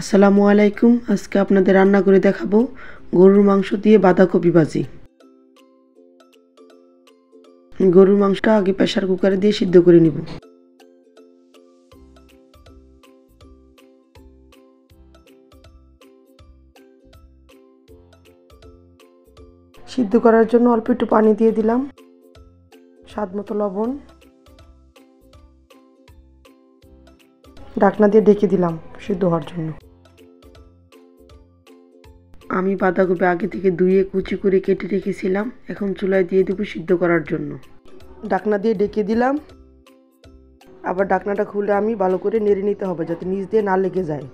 আসসালামু আলাইকুম। আজকে আপনাদের রান্না করে দেখাবো গরুর মাংস দিয়ে বাঁধাকপি ভাজি। গরুর মাংসটা আগে প্রেসার কুকারে দিয়ে সিদ্ধ করে নিব। সিদ্ধ করার জন্য অল্প একটু পানি দিয়ে দিলাম, স্বাদ মতো লবণ, ঢাকনা দিয়ে ঢেকে দিলাম সিদ্ধ হওয়ার জন্য। আমি বাঁধাকপি আগে থেকে ধুয়ে কুচি করে কেটে রেখেছিলাম, এখন চুলায় দিয়ে দেবো সিদ্ধ করার জন্য। ঢাকনা দিয়ে ঢেকে দিলাম, আবার ঢাকনাটা খুলে আমি ভালো করে নেড়ে নিতে হবে যাতে নিচ দিয়ে না লেগে যায়।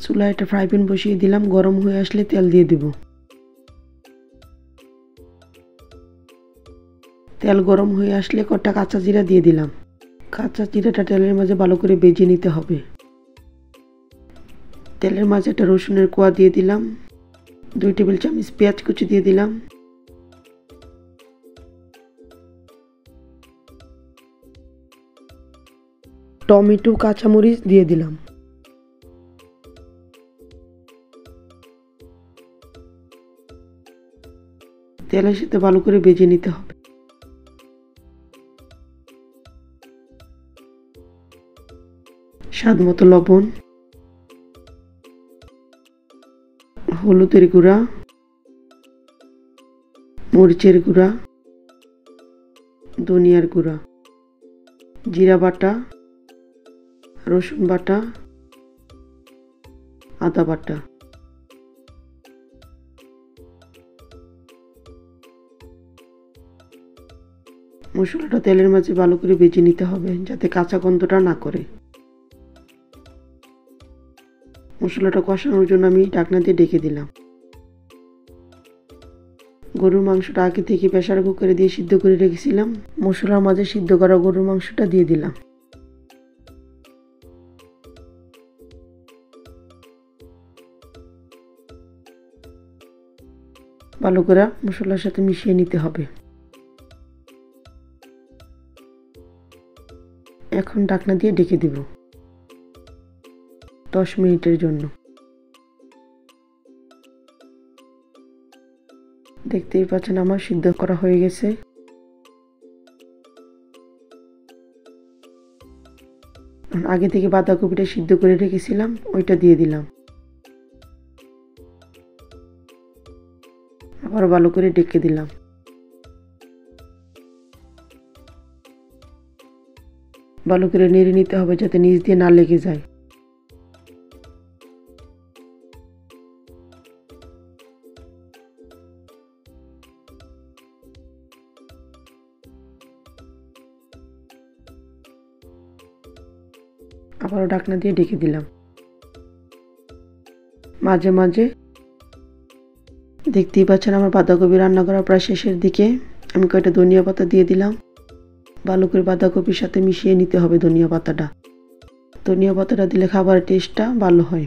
চুলায় একটা ফ্রাই প্যান বসিয়ে দিলাম, গরম হয়ে আসলে তেল দিয়ে দেব। তেল গরম হয়ে আসলে কটা কাঁচা জিরা দিয়ে দিলাম। কাঁচা জিরাটা তেলের মাঝে ভালো করে ভেজে নিতে হবে। তেলের মাঝে একটা রসুনের কোয়া দিয়ে দিলাম, 2 টেবিল চামচ পেঁয়াজ কুচি দিয়ে দিলাম, টমেটো কাঁচামরিচ দিয়ে দিলাম। তেলের সাথে ভালো করে ভেজে নিতে হবে। স্বাদ মতো লবণ, হলুদের গুঁড়া, মরিচের গুঁড়া, ধনিয়ার গুঁড়া, জিরা বাটা, রসুন বাটা, আদা বাটা। মশলাটা তেলের মাঝে ভালো করে ভেজে নিতে হবে যাতে কাঁচা গন্ধটা না করে। মশলাটা কষানোর জন্য আমি ঢাকনা দিয়ে ঢেকে দিলাম। গরুর মাংসটা আগে থেকে প্রেসার কুকারে দিয়ে সিদ্ধ করে রেখেছিলাম, মশলার মাঝে সিদ্ধ করা গরুর মাংসটা দিয়ে দিলাম। ভালো করে মশলার সাথে মিশিয়ে নিতে হবে। এখন ঢাকনা দিয়ে ঢেকে দিব 10 মিনিটের জন্য। দেখতেই পাচ্ছেন আমার সিদ্ধ করা হয়ে গেছে। আগে থেকে বাঁধাকপিটা সিদ্ধ করে রেখেছিলাম, ওইটা দিয়ে দিলাম। আবার ভালো করে ঢেকে দিলাম। ভালো করে নেড়ে নিতে হবে যাতে নিচ দিয়ে না লেগে যায়। আবারও ঢাকনা দিয়ে ঢেকে দিলাম। মাঝে মাঝে দেখতেই পাচ্ছেন আমার বাঁধাকপি রান্না করা প্রায় শেষের দিকে। আমি কয়েকটা ধনিয়া পাতা দিয়ে দিলাম। ভালো করে বাঁধাকপির সাথে মিশিয়ে নিতে হবে ধনিয়া পাতাটা। ধনিয়া পাতাটা দিলে খাবারের টেস্টটা ভালো হয়।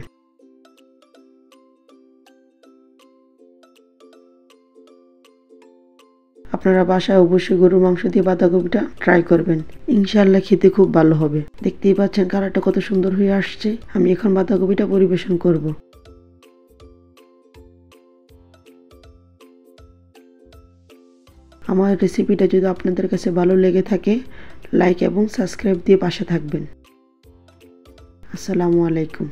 আপনারা বাসায় অবশ্যই গরুর মাংস দিয়ে বাঁধাকপিটা ট্রাই করবেন, ইনশাআল্লাহ খেতে খুব ভালো হবে। দেখতেই পাচ্ছেন কালারটা কত সুন্দর হয়ে আসছে। আমি এখন বাঁধাকপিটা পরিবেশন করব। আমার রেসিপিটা যদি আপনাদের কাছে ভালো লেগে থাকে, লাইক এবং সাবস্ক্রাইব দিয়ে পাশে থাকবেন। আসসালামু আলাইকুম।